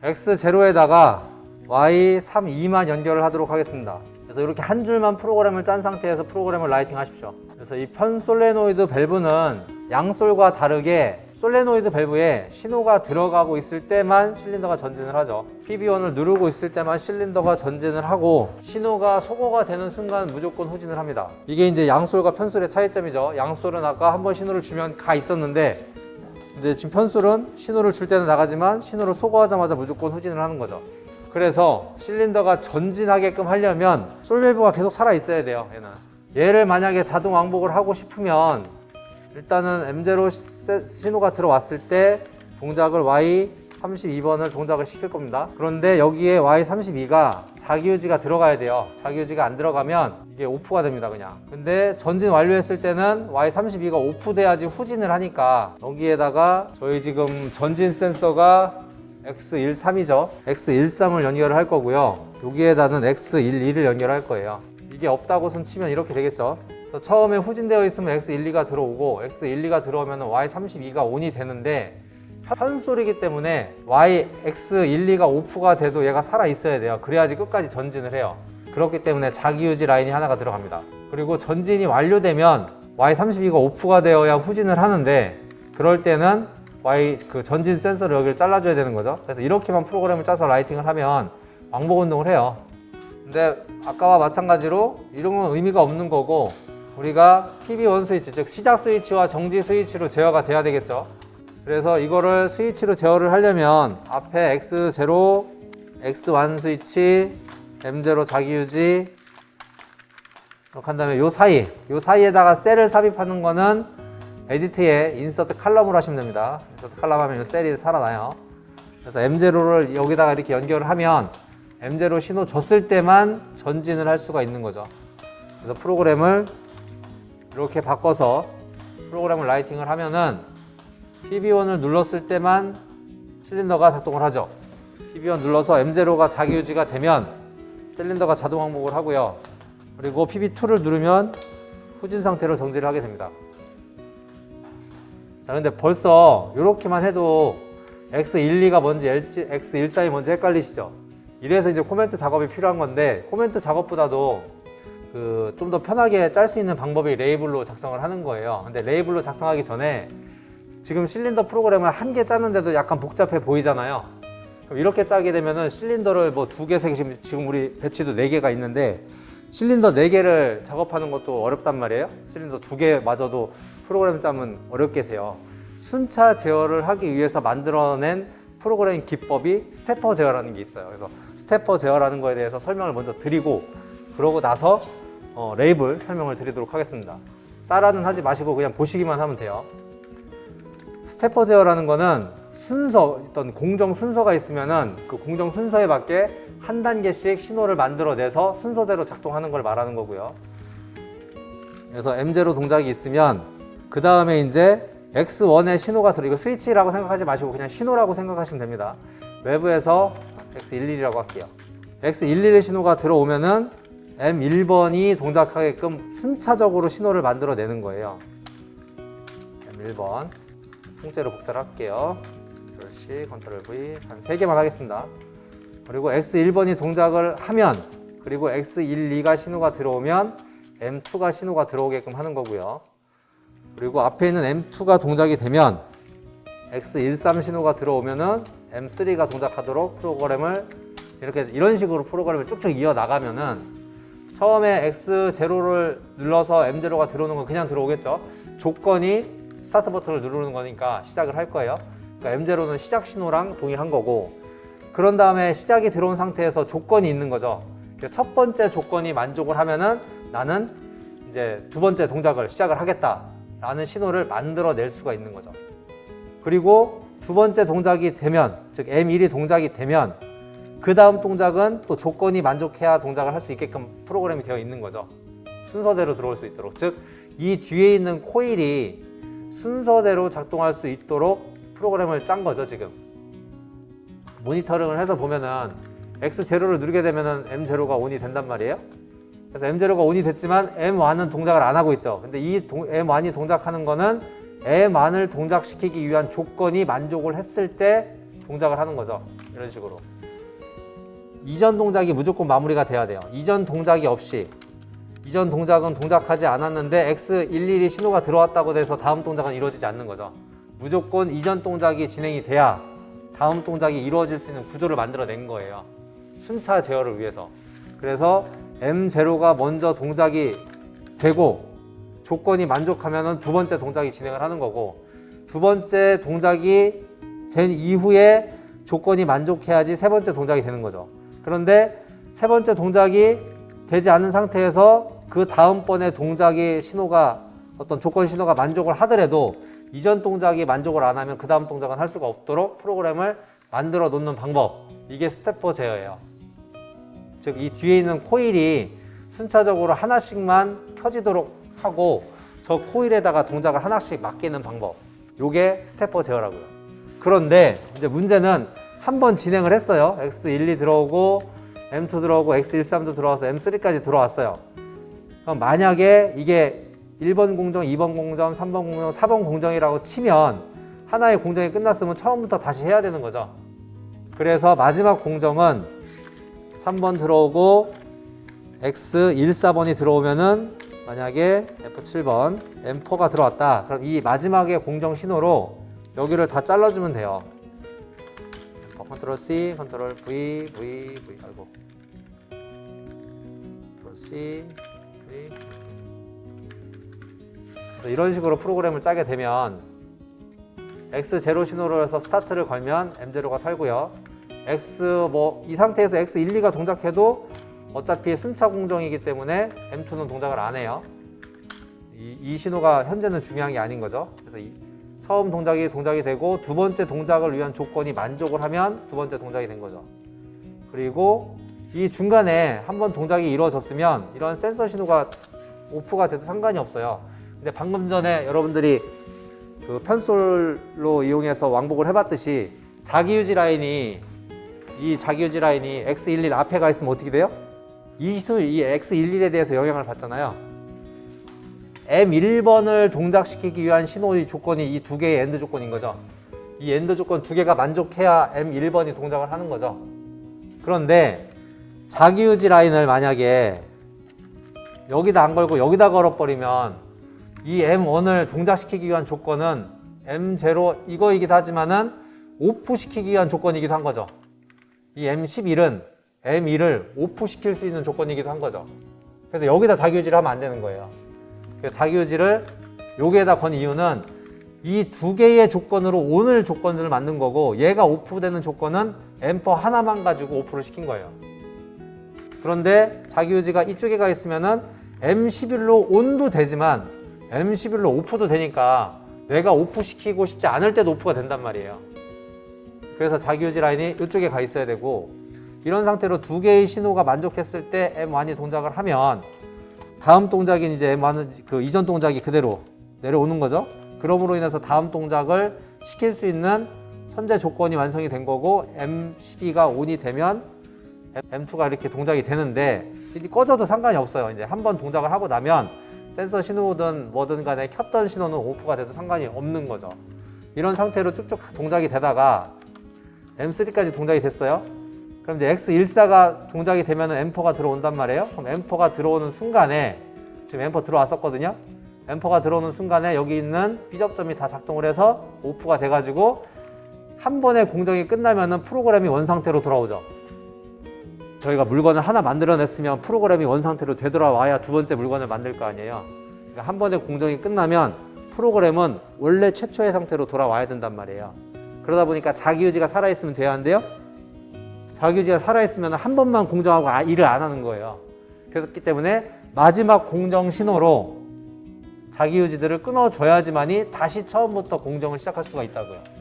X0에다가 Y32만 연결을 하도록 하겠습니다. 그래서 이렇게 한 줄만 프로그램을 짠 상태에서 프로그램을 라이팅 하십시오. 그래서 이 편 솔레노이드 밸브는 양솔과 다르게 솔레노이드 밸브에 신호가 들어가고 있을 때만 실린더가 전진을 하죠. PB1을 누르고 있을 때만 실린더가 전진을 하고 신호가 소거가 되는 순간 무조건 후진을 합니다. 이게 이제 양솔과 편솔의 차이점이죠. 양솔은 아까 한번 신호를 주면 가 있었는데 근데 지금 편솔은 신호를 줄 때는 나가지만 신호를 소거하자마자 무조건 후진을 하는 거죠. 그래서 실린더가 전진하게끔 하려면 솔 밸브가 계속 살아 있어야 돼요. 얘를 만약에 자동 왕복을 하고 싶으면 일단은 M0 신호가 들어왔을 때 동작을 Y32번을 동작을 시킬 겁니다. 그런데 여기에 Y32가 자기유지가 들어가야 돼요. 자기유지가 안 들어가면 이게 오프가 됩니다, 그냥. 근데 전진 완료했을 때는 Y32가 오프돼야지 후진을 하니까 여기에다가 저희 지금 전진 센서가 X13이죠. X13을 연결을 할 거고요. 여기에다는 X12를 연결할 거예요. 이게 없다고 손 치면 이렇게 되겠죠. 처음에 후진되어 있으면 X12가 들어오고 X12가 들어오면 Y32가 온이 되는데 편솔이기 때문에 X12가 오프가 돼도 얘가 살아 있어야 돼요. 그래야지 끝까지 전진을 해요. 그렇기 때문에 자기유지 라인이 하나가 들어갑니다. 그리고 전진이 완료되면 Y32가 오프가 되어야 후진을 하는데 그럴 때는 그 전진 센서를 여기를 잘라줘야 되는 거죠. 그래서 이렇게만 프로그램을 짜서 라이팅을 하면 왕복 운동을 해요. 근데 아까와 마찬가지로 이런 건 의미가 없는 거고 우리가 PB1 스위치, 즉 시작 스위치와 정지 스위치로 제어가 돼야 되겠죠. 그래서 이거를 스위치로 제어를 하려면 앞에 X0, X1 스위치, M0 자기유지 이렇게 한 다음에 요 사이에다가 셀을 삽입하는 거는 에디트에 인서트 칼럼으로 하시면 됩니다. 인서트 칼럼 하면 요 셀이 살아나요. 그래서 M0를 여기다가 이렇게 연결을 하면 M0 신호 줬을 때만 전진을 할 수가 있는 거죠. 그래서 프로그램을 이렇게 바꿔서 프로그램을 라이팅을 하면은 PB1을 눌렀을 때만 실린더가 작동을 하죠. PB1 눌러서 M0가 자기유지가 되면 실린더가 자동 항복을 하고요. 그리고 PB2를 누르면 후진 상태로 정지를 하게 됩니다. 자, 근데 벌써 이렇게만 해도 X12가 뭔지 X13이 뭔지 헷갈리시죠? 이래서 이제 코멘트 작업이 필요한 건데 코멘트 작업보다도 좀 더 편하게 짤 수 있는 방법이 레이블로 작성을 하는 거예요. 근데 레이블로 작성하기 전에 지금 실린더 프로그램을 한 개 짰는데도 약간 복잡해 보이잖아요. 그럼 이렇게 짜게 되면은 실린더를 뭐 2개, 3개, 지금 우리 배치도 4개가 있는데 실린더 4개를 작업하는 것도 어렵단 말이에요. 실린더 2개마저도 프로그램 짜면 어렵게 돼요. 순차 제어를 하기 위해서 만들어낸 프로그램 기법이 스태퍼 제어라는 게 있어요. 그래서 스태퍼 제어라는 거에 대해서 설명을 먼저 드리고 그러고 나서 레이블 설명을 드리도록 하겠습니다. 따라는 하지 마시고 그냥 보시기만 하면 돼요. 스태퍼 제어라는 거는 어떤 공정 순서가 있으면은 그 공정 순서에 맞게 한 단계씩 신호를 만들어내서 순서대로 작동하는 걸 말하는 거고요. 그래서 M0 동작이 있으면 그 다음에 이제 X1의 신호가 이거 스위치라고 생각하지 마시고 그냥 신호라고 생각하시면 됩니다. 외부에서 X11이라고 할게요. X11의 신호가 들어오면은 M1번이 동작하게끔 순차적으로 신호를 만들어내는 거예요. M1번 통째로 복사를 할게요. 컨트롤-C, 컨트롤-V 한 3개만 하겠습니다. 그리고 X1번이 동작을 하면 그리고 X12가 신호가 들어오면 M2가 신호가 들어오게끔 하는 거고요. 그리고 앞에 있는 M2가 동작이 되면 X13 신호가 들어오면은 M3가 동작하도록 프로그램을 이런 식으로 프로그램을 쭉쭉 이어 나가면은 처음에 X0를 눌러서 M0가 들어오는 건 그냥 들어오겠죠. 조건이 스타트 버튼을 누르는 거니까 시작을 할 거예요. 그러니까 M0는 시작 신호랑 동일한 거고 그런 다음에 시작이 들어온 상태에서 조건이 있는 거죠. 첫 번째 조건이 만족을 하면은 나는 이제 두 번째 동작을 시작을 하겠다 라는 신호를 만들어낼 수가 있는 거죠. 그리고 두 번째 동작이 되면 즉 M1이 동작이 되면 그 다음 동작은 또 조건이 만족해야 동작을 할 수 있게끔 프로그램이 되어 있는 거죠. 순서대로 들어올 수 있도록. 즉, 이 뒤에 있는 코일이 순서대로 작동할 수 있도록 프로그램을 짠 거죠, 지금. 모니터링을 해서 보면은 X0를 누르게 되면은 M0가 온이 된단 말이에요. 그래서 M0가 온이 됐지만 M1은 동작을 안 하고 있죠. 근데 이 M1이 동작하는 거는 M1을 동작시키기 위한 조건이 만족을 했을 때 동작을 하는 거죠. 이런 식으로. 이전 동작이 무조건 마무리가 돼야 돼요. 이전 동작이 없이, 이전 동작은 동작하지 않았는데 X11이 신호가 들어왔다고 해서 다음 동작은 이루어지지 않는 거죠. 무조건 이전 동작이 진행이 돼야 다음 동작이 이루어질 수 있는 구조를 만들어낸 거예요. 순차 제어를 위해서. 그래서 M0가 먼저 동작이 되고 조건이 만족하면은 두 번째 동작이 진행을 하는 거고, 두 번째 동작이 된 이후에 조건이 만족해야지 세 번째 동작이 되는 거죠. 그런데 세 번째 동작이 되지 않은 상태에서 그 다음번에 동작의 신호가, 어떤 조건 신호가 만족을 하더라도 이전 동작이 만족을 안 하면 그 다음 동작은 할 수가 없도록 프로그램을 만들어 놓는 방법, 이게 스태퍼 제어예요. 즉 이 뒤에 있는 코일이 순차적으로 하나씩만 켜지도록 하고 저 코일에다가 동작을 하나씩 맡기는 방법, 요게 스태퍼 제어라고요. 그런데 이제 문제는 한 번 진행을 했어요. X12 들어오고 M2 들어오고 X13도 들어와서 M3까지 들어왔어요. 그럼 만약에 이게 1번 공정, 2번 공정, 3번 공정, 4번 공정이라고 치면 하나의 공정이 끝났으면 처음부터 다시 해야 되는 거죠. 그래서 마지막 공정은 3번 들어오고 X14번이 들어오면은 만약에 F7번 M4가 들어왔다. 그럼 이 마지막에 공정 신호로 여기를 다 잘라주면 돼요. 컨트롤 C, 컨트롤 V, V, V, 아이고. 컨트롤 C, V. 그래서 이런 식으로 프로그램을 짜게 되면 X0 신호로 해서 스타트를 걸면 M0가 살고요. 이 상태에서 X12가 동작해도 어차피 순차 공정이기 때문에 M2는 동작을 안 해요. 이 신호가 현재는 중요한 게 아닌 거죠. 그래서 처음 동작이 되고 두 번째 동작을 위한 조건이 만족을 하면 두 번째 동작이 된 거죠. 그리고 이 중간에 한번 동작이 이루어졌으면 이런 센서 신호가 오프가 돼도 상관이 없어요. 근데 방금 전에 여러분들이 그 편솔로 이용해서 왕복을 해봤듯이 자기유지 라인이 X11 앞에 가 있으면 어떻게 돼요? 이 X11에 대해서 영향을 받잖아요. M1번을 동작시키기 위한 신호의 조건이 이 두 개의 엔드 조건인 거죠. 이 엔드 조건 두 개가 만족해야 M1번이 동작을 하는 거죠. 그런데 자기유지 라인을 만약에 여기다 안 걸고 여기다 걸어버리면 이 M1을 동작시키기 위한 조건은 M0 이거이기도 하지만은 오프시키기 위한 조건이기도 한 거죠. 이 M11은 M1을 오프시킬 수 있는 조건이기도 한 거죠. 그래서 여기다 자기유지를 하면 안 되는 거예요. 그래서 자기유지를 여기에다 건 이유는 이 두 개의 조건으로 온을 조건을 만든 거고, 얘가 오프되는 조건은 앰퍼 하나만 가지고 오프를 시킨 거예요. 그런데 자기유지가 이쪽에 가 있으면은 M11로 온도 되지만 M11로 오프도 되니까 내가 오프시키고 싶지 않을 때도 오프가 된단 말이에요. 그래서 자기유지 라인이 이쪽에 가 있어야 되고, 이런 상태로 두 개의 신호가 만족했을 때 M1이 동작을 하면 다음 동작인 이제 M1은 그 이전 동작이 그대로 내려오는 거죠. 그럼으로 인해서 다음 동작을 시킬 수 있는 선제 조건이 완성이 된 거고, M12가 온이 되면 M2가 이렇게 동작이 되는데, 이제 꺼져도 상관이 없어요. 이제 한번 동작을 하고 나면 센서 신호든 뭐든 간에 켰던 신호는 오프가 돼도 상관이 없는 거죠. 이런 상태로 쭉쭉 동작이 되다가 M3까지 동작이 됐어요. 그럼 이제 X14가 동작이 되면 M4가 들어온단 말이에요. 그럼 M4가 들어오는 순간에, 지금 M4 들어왔었거든요. M4가 들어오는 순간에 여기 있는 B접점이 다 작동을 해서 오프가 돼가지고 한 번의 공정이 끝나면은 프로그램이 원상태로 돌아오죠. 저희가 물건을 하나 만들어냈으면 프로그램이 원상태로 되돌아와야 두 번째 물건을 만들 거 아니에요. 그러니까 한 번의 공정이 끝나면 프로그램은 원래 최초의 상태로 돌아와야 된단 말이에요. 그러다 보니까 자기유지가 살아있으면 돼야 한대요. 자기유지가 살아있으면 한 번만 공정하고 일을 안 하는 거예요. 그렇기 때문에 마지막 공정 신호로 자기유지들을 끊어줘야지만이 다시 처음부터 공정을 시작할 수가 있다고요.